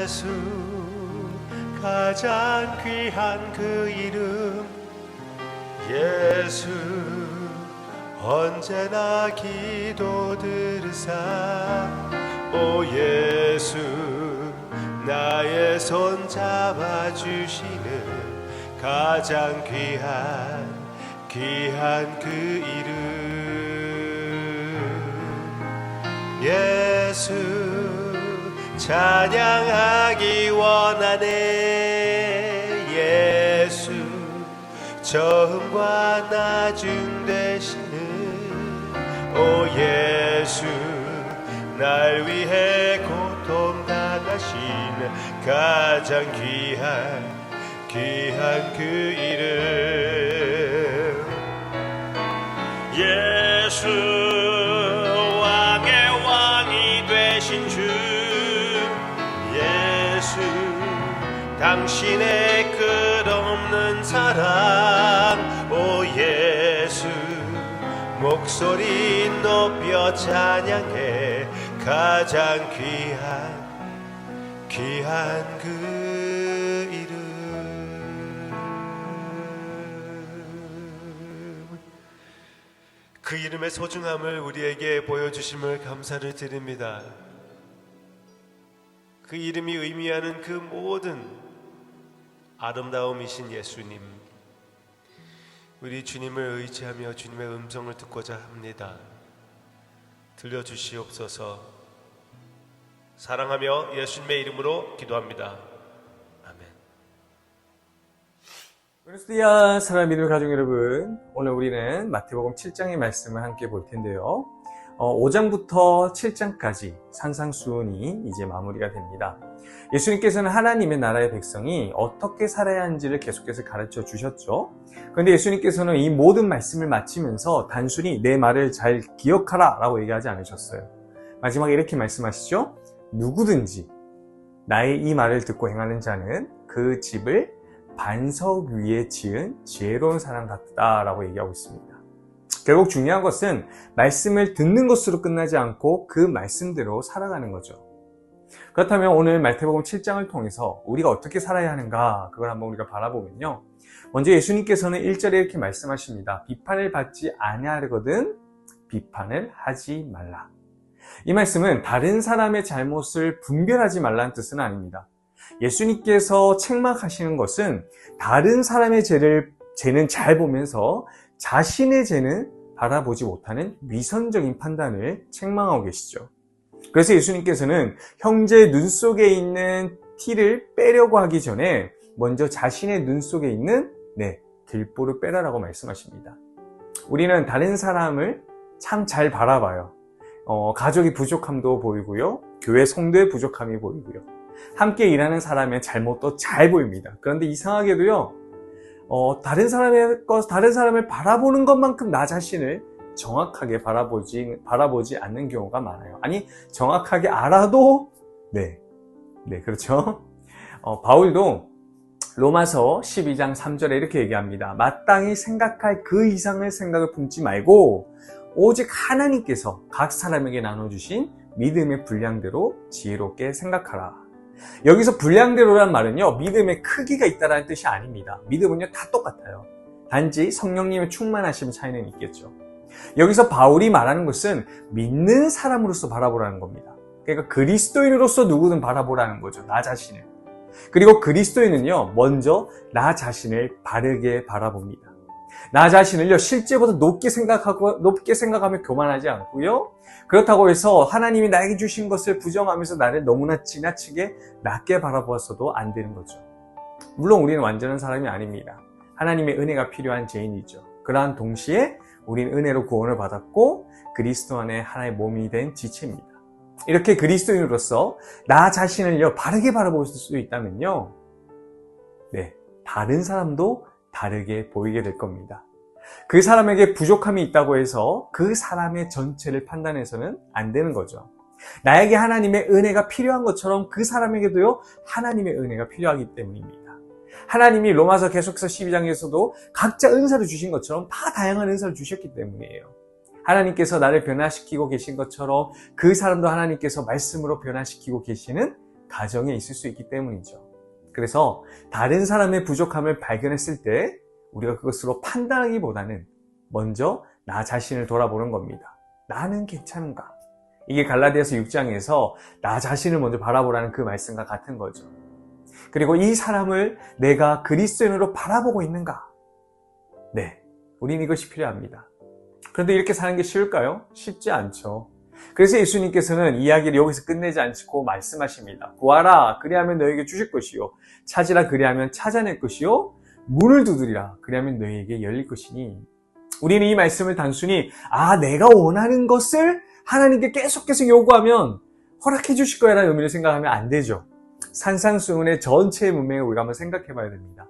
예수 가장 귀한 그 이름 예수 언제나 기도 들으사 오 예수 나의 손 잡아주시는 가장 귀한 그 이름 예수 찬양하기 원하네 예수 처음과 나중 되시는 오 예수 날 위해 고통 당하신 가장 귀한 그 이름 예수 왕의 왕이 되신 주 예수 당신의 끝없는 사랑 오 예수 목소리 높여 찬양해 가장 귀한 그 이름 그 이름의 소중함을 우리에게 보여주심을 감사를 드립니다. 그 이름이 의미하는 그 모든 아름다움이신 예수님 우리 주님을 의지하며 주님의 음성을 듣고자 합니다. 들려주시옵소서. 사랑하며 예수님의 이름으로 기도합니다. 아멘. 부에노스디아 사랑하는 믿음의 가족 여러분, 오늘 우리는 마태복음 7장의 말씀을 함께 볼 텐데요. 5장부터 7장까지 산상수훈이 이제 마무리가 됩니다. 예수님께서는 하나님의 나라의 백성이 어떻게 살아야 하는지를 계속해서 가르쳐 주셨죠. 그런데 예수님께서는 이 모든 말씀을 마치면서 단순히 내 말을 잘 기억하라 라고 얘기하지 않으셨어요. 마지막에 이렇게 말씀하시죠. 누구든지 나의 이 말을 듣고 행하는 자는 그 집을 반석 위에 지은 지혜로운 사람 같다 라고 얘기하고 있습니다. 결국 중요한 것은 말씀을 듣는 것으로 끝나지 않고 그 말씀대로 살아가는 거죠. 그렇다면 오늘 마태복음 7장을 통해서 우리가 어떻게 살아야 하는가 그걸 한번 우리가 바라보면요. 먼저 예수님께서는 1절에 이렇게 말씀하십니다. 비판을 받지 아니하려거든 비판을 하지 말라. 이 말씀은 다른 사람의 잘못을 분별하지 말라는 뜻은 아닙니다. 예수님께서 책망하시는 것은 다른 사람의 죄는 잘 보면서 자신의 죄는 바라보지 못하는 위선적인 판단을 책망하고 계시죠. 그래서 예수님께서는 형제의 눈 속에 있는 티를 빼려고 하기 전에 먼저 자신의 눈 속에 있는 들보를 빼라라고 말씀하십니다. 우리는 다른 사람을 참 잘 바라봐요. 가족이 부족함도 보이고요. 교회 성도의 부족함이 보이고요. 함께 일하는 사람의 잘못도 잘 보입니다. 그런데 이상하게도요. 다른 사람을 바라보는 것만큼 나 자신을 정확하게 바라보지 않는 경우가 많아요. 아니, 정확하게 알아도, 그렇죠. 바울도 로마서 12장 3절에 이렇게 얘기합니다. 마땅히 생각할 그 이상의 생각을 품지 말고, 오직 하나님께서 각 사람에게 나눠주신 믿음의 분량대로 지혜롭게 생각하라. 여기서 분량대로란 말은요, 믿음의 크기가 있다는 뜻이 아닙니다. 믿음은요, 다 똑같아요. 단지 성령님의 충만하심의 차이는 있겠죠. 여기서 바울이 말하는 것은 믿는 사람으로서 바라보라는 겁니다. 그러니까 그리스도인으로서 누구든 바라보라는 거죠. 나 자신을. 그리고 그리스도인은요, 먼저 나 자신을 바르게 바라봅니다. 나 자신을요, 실제보다 높게 생각하며 교만하지 않고요. 그렇다고 해서 하나님이 나에게 주신 것을 부정하면서 나를 너무나 지나치게 낮게 바라보았어도 안 되는 거죠. 물론 우리는 완전한 사람이 아닙니다. 하나님의 은혜가 필요한 죄인이죠. 그러한 동시에 우리는 은혜로 구원을 받았고 그리스도 안에 하나의 몸이 된 지체입니다. 이렇게 그리스도인으로서 나 자신을요, 바르게 바라볼 수 있다면요. 다른 사람도 다르게 보이게 될 겁니다. 그 사람에게 부족함이 있다고 해서 그 사람의 전체를 판단해서는 안 되는 거죠. 나에게 하나님의 은혜가 필요한 것처럼 그 사람에게도요, 하나님의 은혜가 필요하기 때문입니다. 하나님이 로마서 계속해서 12장에서도 각자 은사를 주신 것처럼 다 다양한 은사를 주셨기 때문이에요. 하나님께서 나를 변화시키고 계신 것처럼 그 사람도 하나님께서 말씀으로 변화시키고 계시는 가정에 있을 수 있기 때문이죠. 그래서 다른 사람의 부족함을 발견했을 때 우리가 그것으로 판단하기보다는 먼저 나 자신을 돌아보는 겁니다. 나는 괜찮은가? 이게 갈라디아서 6장에서 나 자신을 먼저 바라보라는 그 말씀과 같은 거죠. 그리고 이 사람을 내가 그리스도인으로 바라보고 있는가? 네, 우리는 이것이 필요합니다. 그런데 이렇게 사는 게 쉬울까요? 쉽지 않죠. 그래서 예수님께서는 이야기를 여기서 끝내지 않고 말씀하십니다. 구하라, 그리하면 너에게 주실 것이요. 찾으라, 그리하면 찾아낼 것이요. 문을 두드리라, 그리하면 너에게 열릴 것이니. 우리는 이 말씀을 단순히 내가 원하는 것을 하나님께 계속 요구하면 허락해 주실 거야 라는 의미를 생각하면 안 되죠. 산상수훈의 전체의 문맥을 우리가 한번 생각해 봐야 됩니다.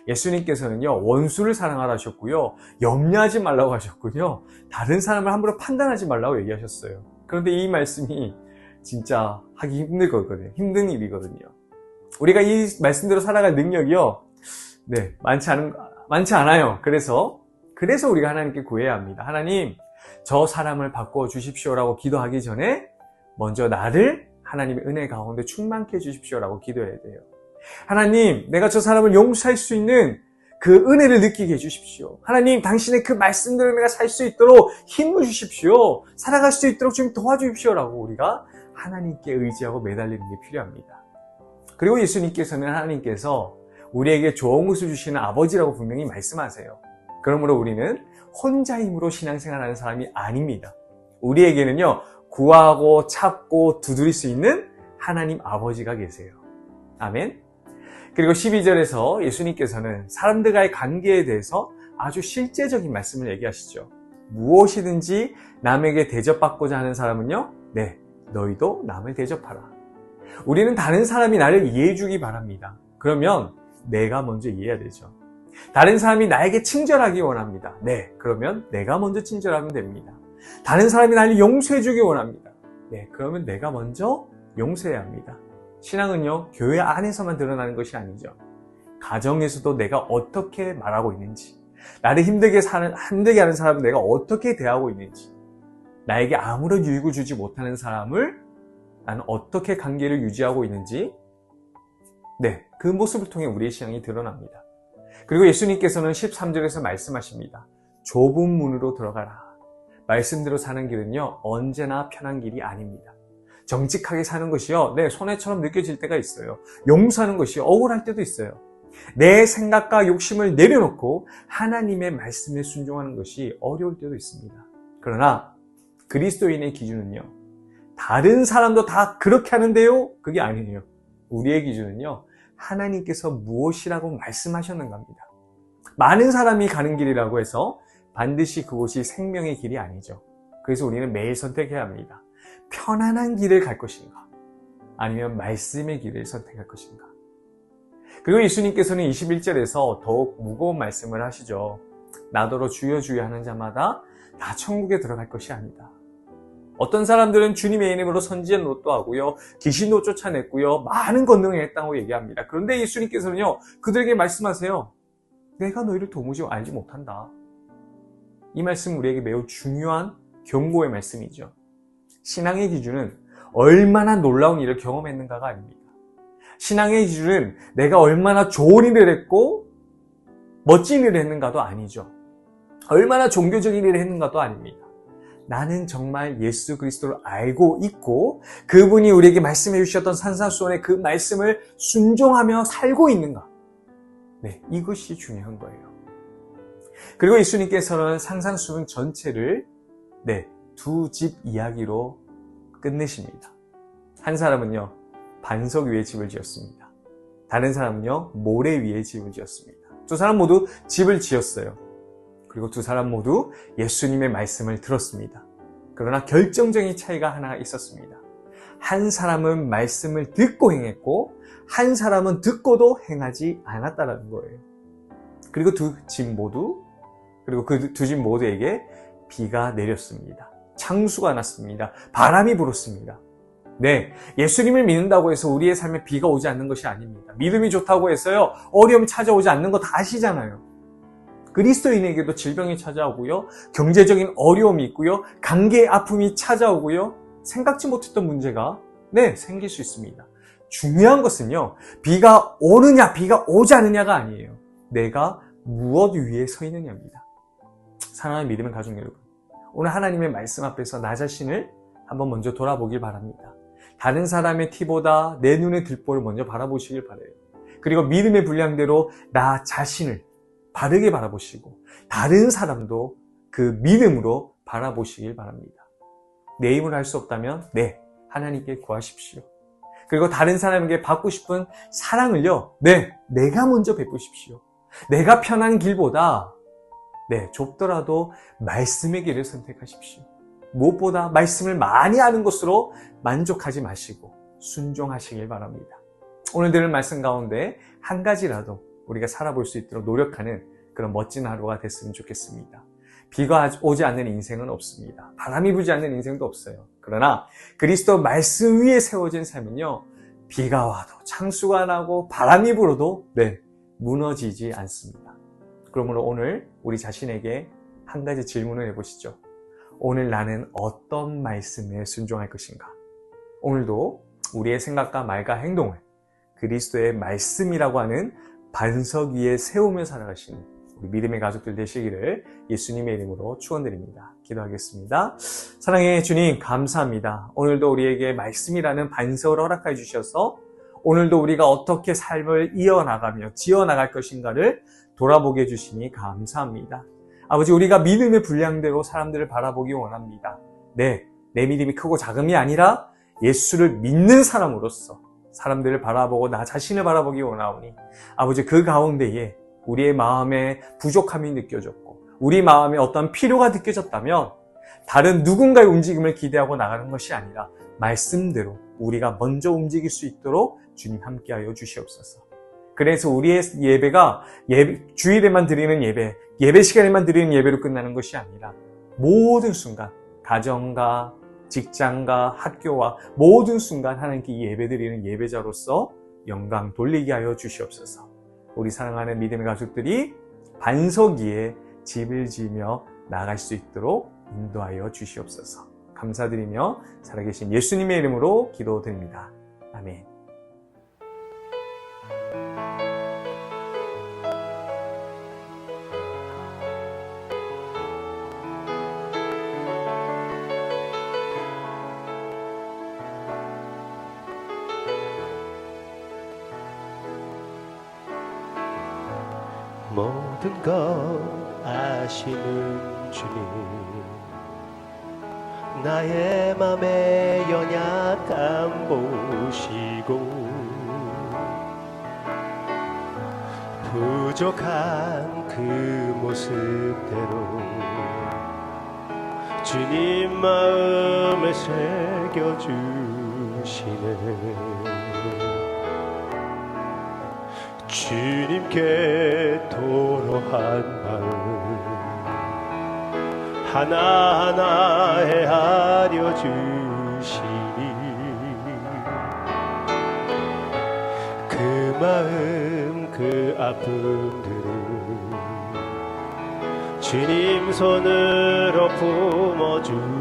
예수님께서는요, 원수를 사랑하라 하셨고요, 염려하지 말라고 하셨고요, 다른 사람을 함부로 판단하지 말라고 얘기하셨어요. 그런데 이 말씀이 진짜 하기 힘든 일이거든요. 우리가 이 말씀대로 살아갈 능력이요, 많지 않아요. 그래서 우리가 하나님께 구해야 합니다. 하나님, 저 사람을 바꿔 주십시오라고 기도하기 전에 먼저 나를 하나님의 은혜 가운데 충만케 해주십시오라고 기도해야 돼요. 하나님, 내가 저 사람을 용서할 수 있는 그 은혜를 느끼게 해주십시오. 하나님, 당신의 그 말씀대로 내가 살 수 있도록 힘을 주십시오. 살아갈 수 있도록 좀 도와주십시오라고 우리가 하나님께 의지하고 매달리는 게 필요합니다. 그리고 예수님께서는 하나님께서 우리에게 좋은 것을 주시는 아버지라고 분명히 말씀하세요. 그러므로 우리는 혼자 힘으로 신앙생활하는 사람이 아닙니다. 우리에게는요, 구하고 찾고 두드릴 수 있는 하나님 아버지가 계세요. 아멘. 그리고 12절에서 예수님께서는 사람들과의 관계에 대해서 아주 실제적인 말씀을 얘기하시죠. 무엇이든지 남에게 대접받고자 하는 사람은요, 너희도 남을 대접하라. 우리는 다른 사람이 나를 이해해 주기 바랍니다. 그러면 내가 먼저 이해해야 되죠. 다른 사람이 나에게 친절하기 원합니다. 그러면 내가 먼저 친절하면 됩니다. 다른 사람이 나를 용서해 주기 원합니다. 그러면 내가 먼저 용서해야 합니다. 신앙은요, 교회 안에서만 드러나는 것이 아니죠. 가정에서도 내가 어떻게 말하고 있는지, 나를 힘들게 하는 사람을 내가 어떻게 대하고 있는지, 나에게 아무런 유익을 주지 못하는 사람을 나는 어떻게 관계를 유지하고 있는지, 그 모습을 통해 우리의 신앙이 드러납니다. 그리고 예수님께서는 13절에서 말씀하십니다. 좁은 문으로 들어가라. 말씀대로 사는 길은요, 언제나 편한 길이 아닙니다. 정직하게 사는 것이요, 손해처럼 느껴질 때가 있어요. 용서하는 것이 억울할 때도 있어요. 내 생각과 욕심을 내려놓고 하나님의 말씀에 순종하는 것이 어려울 때도 있습니다. 그러나 그리스도인의 기준은요, 다른 사람도 다 그렇게 하는데요, 그게 아니에요. 우리의 기준은요, 하나님께서 무엇이라고 말씀하셨는가입니다. 많은 사람이 가는 길이라고 해서 반드시 그곳이 생명의 길이 아니죠. 그래서 우리는 매일 선택해야 합니다. 편안한 길을 갈 것인가, 아니면 말씀의 길을 선택할 것인가. 그리고 예수님께서는 21절에서 더욱 무거운 말씀을 하시죠. 나더러 주여 주여 하는 자마다 다 천국에 들어갈 것이 아니다. 어떤 사람들은 주님의 이름으로 선지자노도 하고요, 귀신도 쫓아냈고요, 많은 권능을 했다고 얘기합니다. 그런데 예수님께서는요, 그들에게 말씀하세요. 내가 너희를 도무지 알지 못한다. 이 말씀은 우리에게 매우 중요한 경고의 말씀이죠. 신앙의 기준은 얼마나 놀라운 일을 경험했는가가 아닙니다. 신앙의 기준은 내가 얼마나 좋은 일을 했고 멋진 일을 했는가도 아니죠. 얼마나 종교적인 일을 했는가도 아닙니다. 나는 정말 예수 그리스도를 알고 있고 그분이 우리에게 말씀해 주셨던 산상수훈의 그 말씀을 순종하며 살고 있는가. 이것이 중요한 거예요. 그리고 예수님께서는 산상수훈 전체를 두 집 이야기로 끝내십니다. 한 사람은요, 반석 위에 집을 지었습니다. 다른 사람은요, 모래 위에 집을 지었습니다. 두 사람 모두 집을 지었어요. 그리고 두 사람 모두 예수님의 말씀을 들었습니다. 그러나 결정적인 차이가 하나 있었습니다. 한 사람은 말씀을 듣고 행했고 한 사람은 듣고도 행하지 않았다는 거예요. 그리고 두 집 모두에게 비가 내렸습니다. 창수가 났습니다. 바람이 불었습니다. 예수님을 믿는다고 해서 우리의 삶에 비가 오지 않는 것이 아닙니다. 믿음이 좋다고 해서요, 어려움이 찾아오지 않는 거 다 아시잖아요. 그리스도인에게도 질병이 찾아오고요, 경제적인 어려움이 있고요, 관계의 아픔이 찾아오고요, 생각지 못했던 문제가 생길 수 있습니다. 중요한 것은요, 비가 오느냐, 비가 오지 않느냐가 아니에요. 내가 무엇 위에 서 있느냐입니다. 사랑하는 믿음의 가족 여러분, 오늘 하나님의 말씀 앞에서 나 자신을 한번 먼저 돌아보길 바랍니다. 다른 사람의 티보다 내 눈에 들보를 먼저 바라보시길 바라요. 그리고 믿음의 분량대로 나 자신을 바르게 바라보시고 다른 사람도 그 믿음으로 바라보시길 바랍니다. 내 힘으로 할 수 없다면 하나님께 구하십시오. 그리고 다른 사람에게 받고 싶은 사랑을요, 내가 먼저 베푸십시오. 내가 편한 길보다 좁더라도 말씀의 길을 선택하십시오. 무엇보다 말씀을 많이 아는 것으로 만족하지 마시고 순종하시길 바랍니다. 오늘 들은 말씀 가운데 한 가지라도 우리가 살아볼 수 있도록 노력하는 그런 멋진 하루가 됐으면 좋겠습니다. 비가 오지 않는 인생은 없습니다. 바람이 불지 않는 인생도 없어요. 그러나 그리스도 말씀 위에 세워진 삶은요, 비가 와도 창수가 나고 바람이 불어도 무너지지 않습니다. 그러므로 오늘 우리 자신에게 한 가지 질문을 해보시죠. 오늘 나는 어떤 말씀에 순종할 것인가? 오늘도 우리의 생각과 말과 행동을 그리스도의 말씀이라고 하는 반석 위에 세우며 살아가시는 우리 믿음의 가족들 되시기를 예수님의 이름으로 축원드립니다. 기도하겠습니다. 사랑의 주님, 감사합니다. 오늘도 우리에게 말씀이라는 반석을 허락해 주셔서 오늘도 우리가 어떻게 삶을 이어나가며 지어나갈 것인가를 돌아보게 해주시니 감사합니다. 아버지, 우리가 믿음의 분량대로 사람들을 바라보기 원합니다. 내 믿음이 크고 작음이 아니라 예수를 믿는 사람으로서 사람들을 바라보고 나 자신을 바라보기 원하오니 아버지, 그 가운데에 우리의 마음에 부족함이 느껴졌고 우리 마음에 어떤 필요가 느껴졌다면 다른 누군가의 움직임을 기대하고 나가는 것이 아니라 말씀대로 우리가 먼저 움직일 수 있도록 주님 함께하여 주시옵소서. 그래서 우리의 예배가 주일에만 드리는 예배 시간에만 드리는 예배로 끝나는 것이 아니라 모든 순간, 가정과 직장과 학교와 모든 순간 하나님께 예배 드리는 예배자로서 영광 돌리게 하여 주시옵소서. 우리 사랑하는 믿음의 가족들이 반석 위에 집을 지으며 나아갈 수 있도록 인도하여 주시옵소서. 감사드리며 살아계신 예수님의 이름으로 기도드립니다. 아멘. 모든 것 아시는 주님, 나의 맘의 연약함 보시고 부족한 그 모습대로 주님 마음에 새겨주시네. 주님께 토로한 마음 하나하나 헤아려 주시니 그 마음 그 아픔들을 주님 손으로 품어주시네.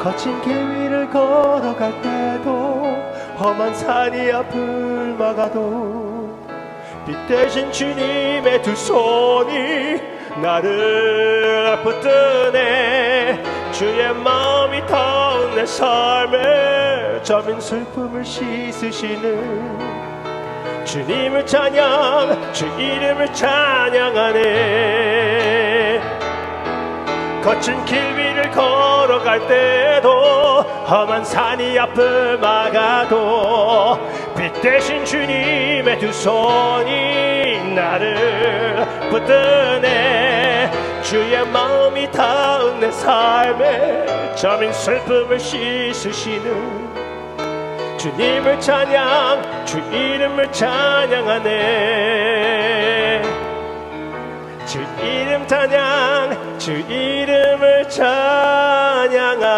거친 길 위를 걸어갈 때도 험한 산이 앞을 막아도 빛 대신 주님의 두 손이 나를 붙드네. 주의 마음이 닿은 내 삶에 저민 슬픔을 씻으시는 주님을 찬양, 주 이름을 찬양하네. 거친 길 위를 걸어갈 때도 험한 산이 앞을 막아도 빛 대신 주님의 두 손이 나를 붙드네. 주의 마음이 닿은 내 삶에 저민 슬픔을 씻으시는 주님을 찬양, 주 이름을 찬양하네. 주 이름 찬양, 주 이름을 찬양하네.